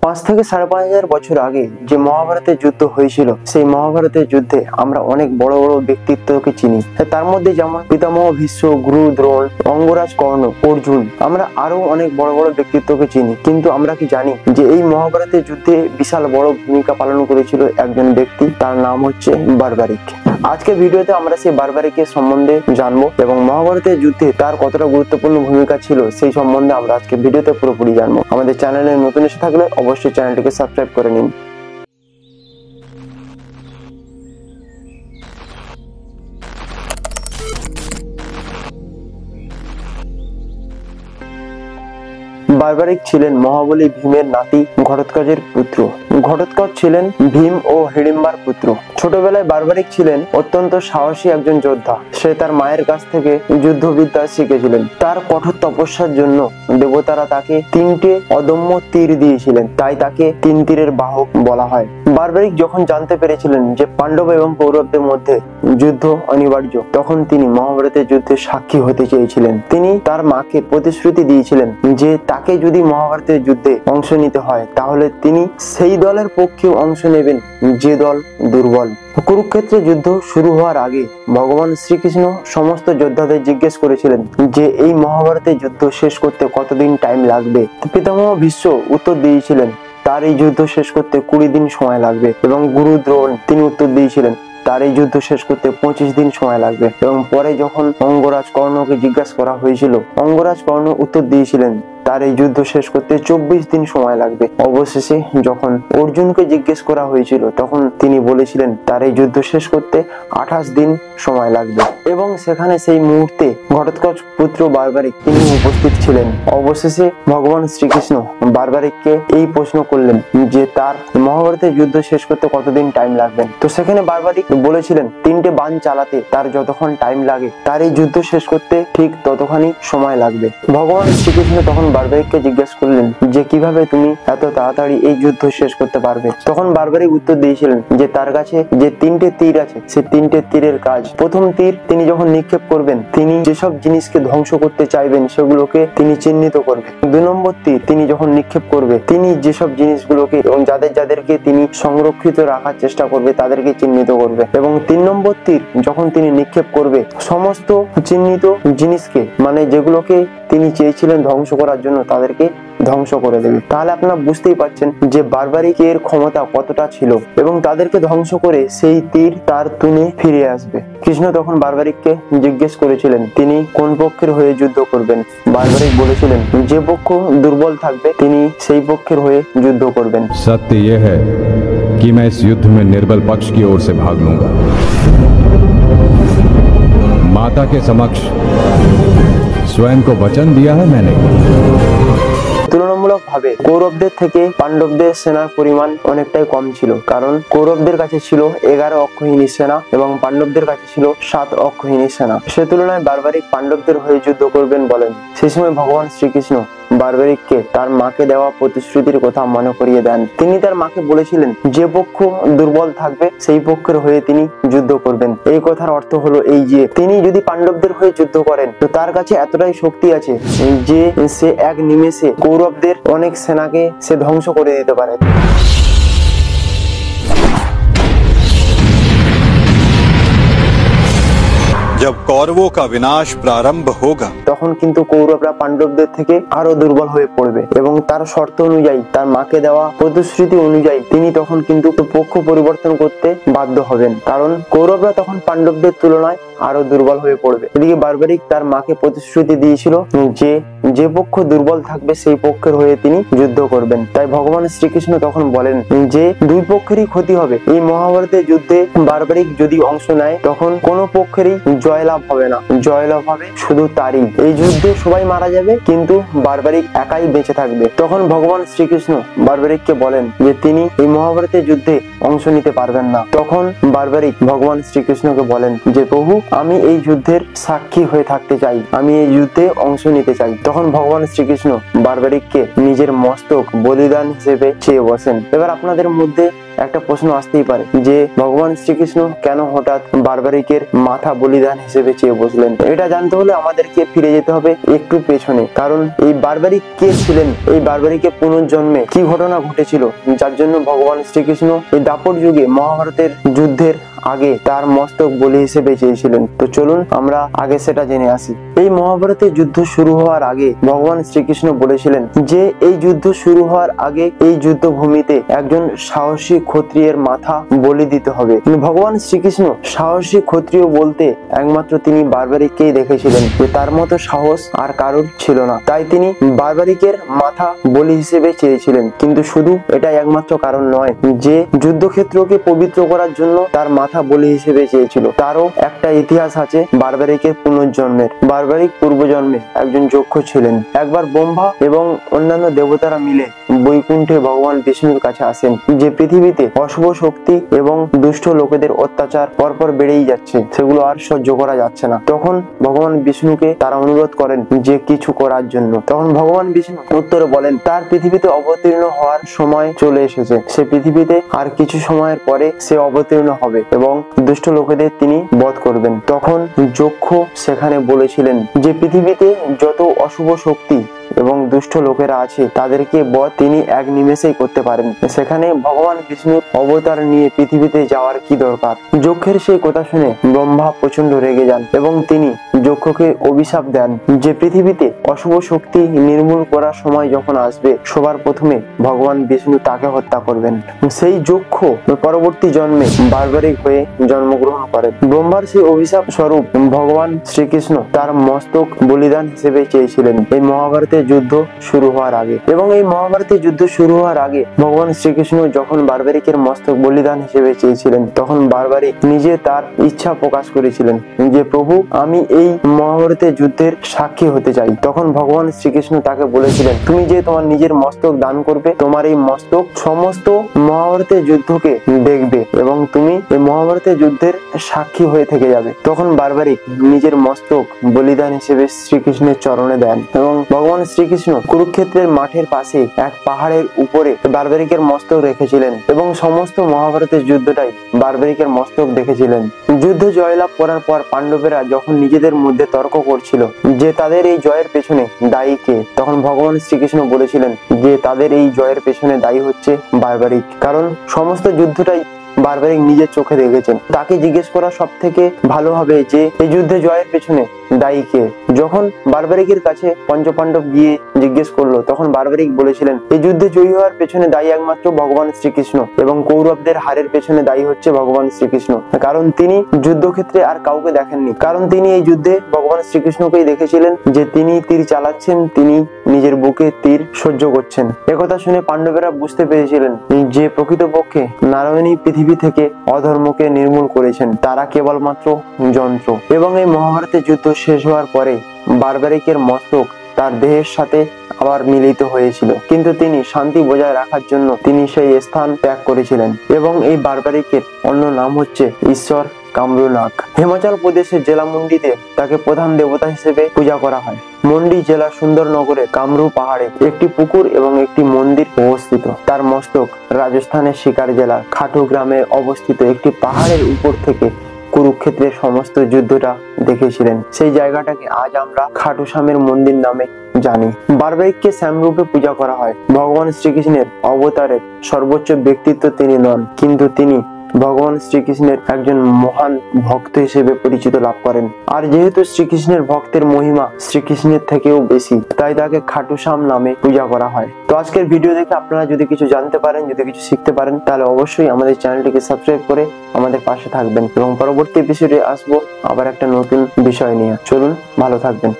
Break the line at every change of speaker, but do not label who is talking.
5 থেকে 5,500 বছর আগে যে মহাভারতের যুদ্ধ হয়েছিল, সেই মহাভারতের যুদ্ধে আমরা অনেক বড় বড় ব্যক্তিত্বকে চিনি। তার মধ্যে যেমন পিতামহ ভীষ্ম, গুরু দ্রোণ, অঙ্গরাজ কর্ণ, অর্জুন, আমরা আরো অনেক বড় বড় ব্যক্তিত্বকে চিনি। কিন্তু আমরা কি জানি যে এই মহাভারতের যুদ্ধে বিশাল বড় ভূমিকা পালন করেছিল একজন ব্যক্তি, তার নাম হচ্ছে বারবারিক। আজকে ভিডিওতে আমরা সেই বারবারিকের সম্বন্ধে জানবো এবং মহাভারতের যুদ্ধে তার কতটা গুরুত্বপূর্ণ ভূমিকা ছিল সেই সম্বন্ধে আমরা আজকে ভিডিওতে পুরোপুরি জানবো। আমাদের চ্যানেলে নতুন এসে থাকলে অবশ্যই চ্যানেলটিকে সাবস্ক্রাইব করে নিন। বারবারিক ছিলেন মহাবলী ভীমের নাতি ঘটোৎকচের পুত্র। ঘটোৎকচ ছিলেন ভীম ও হিড়িম্বার পুত্র। ছোটবেলায় বারবারিক ছিলেন অত্যন্ত সাহসী একজন যোদ্ধা। সে তার মায়ের কাছ থেকে যুদ্ধবিদ্যা শিখেছিলেন। তার কঠোর তপস্যার জন্য দেবতারা তাকে 3টে অদম্য তীর দিয়েছিলেন, তাই তাকে 3 তীরের বাহক বলা হয়। বারবারিক যখন জানতে পেরেছিলেন যে পাণ্ডব এবং কৌরবদের মধ্যে যুদ্ধ অনিবার্য, তখন তিনি মহাভারতের যুদ্ধে সাক্ষী হতে চেয়েছিলেন। তিনি তার মাকে প্রতিশ্রুতি দিয়েছিলেন যে তাকে যদি মহাভারতের যুদ্ধে অংশ নিতে হয় তাহলে তিনি সেই দলের পক্ষে অংশ নেবেন যে দল দুর্বল। কুরুক্ষেত্রে যুদ্ধ শুরু হওয়ার আগে ভগবান শ্রীকৃষ্ণ সমস্ত যোদ্ধাদের জিজ্ঞেস করেছিলেন যে এই মহাভারতের যুদ্ধ শেষ করতে কতদিন টাইম লাগবে। পিতামহ ভীষ্ম উত্তর দিয়েছিলেন তার এই যুদ্ধ শেষ করতে 20 দিন সময় লাগবে, এবং গুরু দ্রোণ তিনি উত্তর দিয়েছিলেন তার এই যুদ্ধ শেষ করতে 25 দিন সময় লাগবে। এবং পরে যখন অঙ্গরাজ কর্ণকে জিজ্ঞাসা করা হয়েছিল, অঙ্গরাজ কর্ণ উত্তর দিয়েছিলেন তার এই যুদ্ধ শেষ করতে 24 দিন সময় লাগবে। অবশেষে যখন অর্জুনকে জিজ্ঞেস করা হয়েছিল তখন তিনি বলেছিলেন তার এই যুদ্ধ শেষ করতে 28 দিন সময় লাগবে। এবং সেখানে সেই মুহূর্তে ঘটোৎকচ পুত্র বারবারিক তিনি উপস্থিত ছিলেন। অবশেষে ভগবান শ্রীকৃষ্ণ বারবারিককে এই প্রশ্ন করলেন যে তার মহাভারতের যুদ্ধ শেষ করতে কতদিন টাইম লাগবে। তো সেখানে বারবারিক বলেছিলেন 3টে বাণ চালাতে তার যতক্ষণ টাইম লাগে তার এই যুদ্ধ শেষ করতে ঠিক ততখানি সময় লাগবে। ভগবান শ্রীকৃষ্ণ তখন বারবারিককে জিজ্ঞাসা করলেন যে কিভাবে তুমি এত তাড়াতাড়ি এই যুদ্ধ শেষ করতে পারবে। তখন বারবারিক উত্তর দিয়েছিলেন যে তার কাছে যে 3টে তীর আছে, সে 3টে তীরের কাজ, প্রথম তীর তিনি যখন নিক্ষেপ করবেন তিনি যেসব জিনিসকে ধ্বংস করতে চাইবেন সেগুলোকে তিনি চিহ্নিত করবেন। 2 নম্বর তীর তিনি যখন নিক্ষেপ করবে তিনি যেসব জিনিসগুলোকে এবং যাদেরকে তিনি সংরক্ষিত রাখার চেষ্টা করবে তাদেরকে চিহ্নিত করবে। এবং 3 নম্বর তীর যখন তিনি নিক্ষেপ করবে সমস্ত চিহ্নিত জিনিসকে, মানে যেগুলোকে তিনি চেয়েছিলেন ধ্বংস করার জন্য, তাদেরকে ধ্বংস করে দেবে। তাহলে আপনারা বুঝতেই পারছেন যে বারবারিকের ক্ষমতা কতটা ছিল, এবং তাদেরকে ধ্বংস করে সেই তীর তার তুনে ফিরে আসবে। কৃষ্ণ তখন বারবারিককে জিজ্ঞেস করেছিলেন তিনি কোন পক্ষের হয়ে যুদ্ধ করবেন। বারবারিক বলেছিলেন যে পক্ষ দুর্বল থাকবে তিনি সেই পক্ষের হয়ে যুদ্ধ করবেন।
सत्य यह है कि मैं इस युद्ध में निर्बल पक्ष की ओर से भाग लूंगा। माता के समक्ष स्वयं को वचन दिया है मैंने।
তুলনামূলকভাবে কৌরবদের থেকে পাণ্ডবদের সেনার পরিমাণ অনেকটাই কম ছিল, কারণ কৌরবদের কাছে ছিল 11 অক্ষৌহিনী সেনা এবং পাণ্ডবদের কাছে ছিল 7 অক্ষৌহিনী সেনা। সে তুলনায় বারবারিক পাণ্ডবদের হয়ে যুদ্ধ করবেন বলেন। সেই সময় ভগবান শ্রীকৃষ্ণ বারবারিককে তার মাকে দেওয়া প্রতিশ্রুতির কথা মনে করিয়ে দেন। তিনি তার মাকে বলেছিলেন যে পক্ষ দুর্বল থাকবে সেই পক্ষের হয়ে তিনি যুদ্ধ করবেন। এই কথার অর্থ হলো এই যে তিনি যদি পাণ্ডবদের হয়ে যুদ্ধ করেন তো তার কাছে এতটাই শক্তি আছে যে সে এক নিমেষে কৌরবদের অনেক সেনাকে সে ধ্বংস করে দিতে পারে।
जब कौरवों का विनाश प्रारंभ होगा
তখন কিন্তু কৌরবরা পাণ্ডবদের থেকে আরো দুর্বল হয়ে পড়বে, এবং তার শর্ত অনুযায়ী তার মাকে দেওয়া প্রতিশ্রুতি অনুযায়ী তিনি তখন কিন্তু পক্ষ পরিবর্তন করতে বাধ্য হবেন, কারণ কৌরবরা তখন পাণ্ডবদের তুলনায় আরো দুর্বল হয়ে পড়বে। এদিকে বারবারিক তার মাকে প্রতিশ্রুতি দিয়েছিল যে পক্ষ দুর্বল থাকবে সেই পক্ষের হয়ে তিনি যুদ্ধ করবেন। তাই ভগবান শ্রীকৃষ্ণ তখন বলেন যে 2 পক্ষেরই ক্ষতি হবে। এই মহাভারতের যুদ্ধে বারবারিক যদি অংশ নেয় তখন কোনো পক্ষেরই জয়লাভ হবে না, জয়লাভ হবে শুধু তারই। এই যুদ্ধে সবাই মারা যাবে কিন্তু বারবারিক একাই বেঁচে থাকবে। তখন ভগবান শ্রীকৃষ্ণ বারবারিককে বলেন যে তিনি এই মহাভারতের যুদ্ধে অংশ নিতে পারবেন না। তখন বারবারিক ভগবান শ্রীকৃষ্ণকে বলেন যে প্রভু আমি এই যুদ্ধের সাক্ষী হয়ে থাকতে চাই, আমি এই যুদ্ধে অংশ নিতে চাই। তখন ভগবান শ্রীকৃষ্ণ বারবারিককে নিজের মস্তক বলিদান হিসেবে চেয়ে বসেন। এবার আপনাদের মধ্যে একটা প্রশ্ন আসতেই পারে যে ভগবান শ্রীকৃষ্ণ কেন হঠাৎ বারবারিকের মাথা বলিদান হিসেবে চেয়ে বসলেন। এটা জানতে হলে আমাদেরকে ফিরে যেতে হবে একটু পেছনে, কারণ এই বারবারিক কে ছিলেন, এই বারবারিকের পুনর্জন্মে কি ঘটনা ঘটেছিল যার জন্য ভগবান শ্রীকৃষ্ণ এই দাপর যুগে মহাভারতের যুদ্ধের আগে তার মস্তক বলি হিসেবে চেয়েছিলেন। তো চলুন আমরা আগে সেটা জেনে আসি। এই মহাভারতের যুদ্ধ শুরু হওয়ার আগে ভগবান শ্রীকৃষ্ণ বলেছিলেন যে এই যুদ্ধ শুরু হওয়ার আগে এই যুদ্ধভূমিতে একজন সাহসী ক্ষত্রিয়ের মাথা বলি দিতে হবে। ভগবান শ্রীকৃষ্ণ সাহসী ক্ষত্রিয় বলতে একমাত্র তিনি বারবারিককেই দেখেছিলেন, যে তার মতো সাহস আর কারোর ছিল না, তাই তিনি বারবারিকের মাথা বলি হিসেবে চেয়েছিলেন। কিন্তু শুধু এটাই একমাত্র কারণ নয় যে যুদ্ধক্ষেত্রকে পবিত্র করার জন্য তার মাথা বলি হিসেবে চেয়েছিল, তারও একটা ইতিহাস আছে বারবারিকের পুনর্জন্মের। বারবারিক পূর্বজন্মে একজন যক্ষ ছিলেন। একবার ব্রহ্মা এবং অন্যান্য দেবতারা মিলে বৈকুণ্ঠে ভগবান বিষ্ণুর কাছে আসেন যে পৃথিবীতে অশুভ শক্তি এবং দুষ্ট লোকেদের অত্যাচার পরপর বেড়েই যাচ্ছে, সেগুলো আর সহ্য করা যাচ্ছে না। তখন ভগবান বিষ্ণুকে তারা অনুরোধ করেন যে কিছু করার জন্য। তখন ভগবান বিষ্ণু উত্তরে বলেন তার পৃথিবীতে অবতীর্ণ হওয়ার সময় চলে এসেছে, সে পৃথিবীতে আর কিছু সময়ের পরে সে অবতীর্ণ হবে এবং দুষ্ট লোকেদের তিনি বধ করবেন। তখন যক্ষ সেখানে বলেছিলেন যে পৃথিবীতে যত অশুভ শক্তি এবং দুষ্ট লোকেরা আছে তাদেরকে বধ তিনি এক নিমেষেই করতে পারেন। সেখানে ভগবান বিষ্ণুর অবতার নিয়ে পৃথিবীতে যাওয়ার কি দরকার? যক্ষের সেই কথা শুনে ব্রহ্মা প্রচন্ড রেগে যান এবং তিনি যক্ষকে অভিশাপ দেন যে পৃথিবীতে অশুভ শক্তি নির্মূল করার সময় যখন আসবে সবার প্রথমে ভগবান বিষ্ণু তাকে হত্যা করবেন। সেই যক্ষ পরবর্তী জন্মে বারবারিক হয়ে জন্মগ্রহণ করেন। ব্রহ্মার সেই অভিশাপ স্বরূপ ভগবান শ্রীকৃষ্ণ তার মস্তক বলিদান হিসেবে চেয়েছিলেন এই মহাভারতের যুদ্ধ শুরু হওয়ার আগে। এবং এই মহাভারতের যুদ্ধ শুরু হওয়ার আগে ভগবান শ্রীকৃষ্ণ যখন বারবারিকের মস্তক বলিদান হিসেবে চেয়েছিলেন তখন বারবারিক নিজে তার ইচ্ছা প্রকাশ করেছিলেন যে প্রভু আমি এই মহাভারতের যুদ্ধের সাক্ষী হতে চাই। তখন ভগবান শ্রীকৃষ্ণ তাকে বলেছিলেন তুমি যে তোমার নিজের মস্তক দান করবে, তোমার এই মস্তক সমস্ত মহাভারতের যুদ্ধকে দেখবে এবং তুমি এই মহাভারতের যুদ্ধের সাক্ষী হয়ে থেকে যাবে। তখন বারবারিক নিজের মস্তক বলিদান হিসেবে শ্রীকৃষ্ণের চরণে দেন এবং ভগবান শ্রীকৃষ্ণ কুরুক্ষেত্রের মাঠের পাশে এক পাহাড়ের উপরে বারবারিকের মস্তক রেখেছিলেন এবং সমস্ত মহাভারতের যুদ্ধটাই বারবারিকের মস্তক দেখেছিলেন। যুদ্ধ জয়লাভ করার পর পাণ্ডবেরা যখন নিজেদের মধ্যে তর্ক করছিল যে তাদের এই জয়ের পেছনে দায়ী কে, তখন ভগবান শ্রীকৃষ্ণ বলেছিলেন যে তাদের এই জয়ের পেছনে দায়ী হচ্ছে বারবারিক, কারণ সমস্ত যুদ্ধটাই বারবারিক নিজের চোখে দেখেছেন। তাকে জিজ্ঞেস করা সব থেকে ভালো হবে যে এই যুদ্ধে জয়ের পেছনে দায়ী কে। যখন বারবারিকের কাছে পঞ্চপাণ্ডব গিয়ে জিজ্ঞেস করলো তখন বারবারিক বলেছিলেন এই যুদ্ধে জয়ী হওয়ার পেছনে দায়ী একমাত্র ভগবান শ্রীকৃষ্ণ এবং কৌরবদের হারের পেছনে দায়ী হচ্ছে ভগবান শ্রীকৃষ্ণ, কারণ তিনি যুদ্ধক্ষেত্রে আর কাউকে দেখেননি, কারণ তিনি এই যুদ্ধে ভগবান শ্রীকৃষ্ণকেই দেখেছিলেন যে তিনি তীর চালাচ্ছেন, তিনি নিজের বুকে তীর সহ্য করছেন। একথা শুনে পাণ্ডবেরা বুঝতে পেরেছিলেন যে প্রকৃতপক্ষে নারায়ণী পৃথিবী থেকে অধর্মকে নির্মূল করেছেন, তারা কেবলমাত্র যন্ত্র। এবং এই মহাভারতের যুদ্ধ শেষ হওয়ার পরে বারবারিকের মস্তক তার দেহের সাথে আবার মিলিত হয়েছিল, কিন্তু তিনি শান্তি বজায় রাখার জন্য তিনি সেই স্থান ত্যাগ করেছিলেন। এবং এই বারবারিকের অন্য নাম হচ্ছে ঈশ্বর কামরূনাগ। হিমাচল প্রদেশের জেলা মন্ডিতে তাকে প্রধান দেবতা হিসেবে পূজা করা হয়। মন্ডি জেলা সুন্দরনগরে কামরু পাহাড়ে একটি পুকুর এবং একটি মন্দির অবস্থিত। তার মস্তক রাজস্থানের শিকার জেলার খাটু গ্রামে অবস্থিত একটি পাহাড়ের উপর থেকে কুরুক্ষেত্রের সমস্ত যুদ্ধটা দেখেছিলেন। সেই জায়গাটাকে আজ আমরা খাটু শ্যামের মন্দির নামে জানি। বারবারিককে শ্যামরূপে পূজা করা হয়। ভগবান শ্রীকৃষ্ণের অবতারের সর্বোচ্চ ব্যক্তিত্ব তিনি নন, কিন্তু তিনি ভগবান শ্রীকৃষ্ণের একজন মহান ভক্ত হিসেবে পরিচিত লাভ করেন। আর যেহেতু শ্রীকৃষ্ণের ভক্তের মহিমা শ্রীকৃষ্ণের থেকেও বেশি, তাই তাকে খাটু শ্যাম নামে পূজা করা হয়। তো আজকের ভিডিও দেখে আপনারা যদি কিছু জানতে পারেন, যদি কিছু শিখতে পারেন, তাহলে অবশ্যই আমাদের চ্যানেলটিকে সাবস্ক্রাইব করে আমাদের পাশে থাকবেন এবং পরবর্তী এপিসোডে আসবো আবার একটা নতুন বিষয় নিয়ে। চলুন, ভালো থাকবেন।